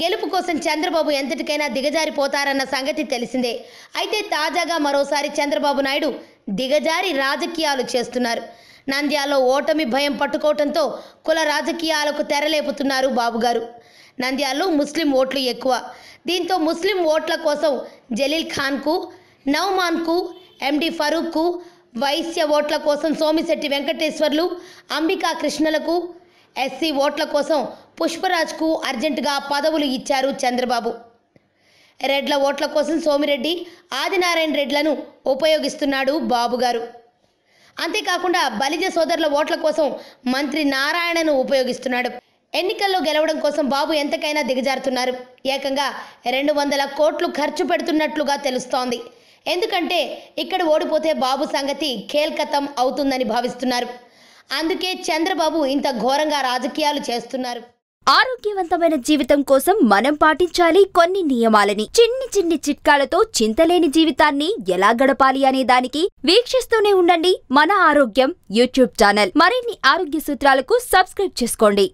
గెలుపు కోసం చంద్రబాబు ఎంతటికైనా దిగజారిపోతారన్న సంగతి తెలిసిందే. అయితే తాజాగా మరోసారి చంద్రబాబు నాయుడు దిగజారి రాజకీయాలు చేస్తున్నారు. నంద్యాలలో ఓటమి భయం పట్టుకోవడంతో కుల రాజకీయాలకు తెరలేపుతున్నారు బాబుగారు. నంద్యాలలో ముస్లిం ఓట్లు ఎక్కువ. దీంతో ముస్లిం ఓట్ల కోసం జలీల్ ఖాన్కు, నౌమాన్కు, ఎండి ఫరూక్కు, వైశ్య ఓట్ల కోసం సోమిశెట్టి వెంకటేశ్వర్లు, అంబికా కృష్ణలకు, ఎస్సీ ఓట్ల కోసం పుష్పరాజ్కు అర్జెంటుగా పదవులు ఇచ్చారు చంద్రబాబు. రెడ్ల ఓట్ల కోసం సోమిరెడ్డి, ఆదినారాయణ రెడ్లను ఉపయోగిస్తున్నాడు బాబుగారు. అంతేకాకుండా బలిజ సోదరుల ఓట్ల కోసం మంత్రి నారాయణను ఉపయోగిస్తున్నాడు. ఎన్నికల్లో గెలవడం కోసం బాబు ఎంతకైనా దిగజారుతున్నారు. ఏకంగా 200 కోట్లు ఖర్చు పెడుతున్నట్లుగా తెలుస్తోంది. ఎందుకంటే ఇక్కడ ఓడిపోతే బాబు సంగతి ఖేల్కతం అవుతుందని భావిస్తున్నారు. అందుకే చంద్రబాబు ఇంత ఘోరంగా రాజకీయాలు చేస్తున్నారు. ఆరోగ్యవంతమైన జీవితం కోసం మనం పాటించాలి కొన్ని నియమాలని. చిన్ని చిట్కాలతో చింతలేని జీవితాన్ని ఎలా గడపాలి అనే దానికి వీక్షిస్తూనే ఉండండి మన ఆరోగ్యం యూట్యూబ్ ఛానల్. మరిన్ని ఆరోగ్య సూత్రాలకు సబ్స్క్రైబ్ చేసుకోండి.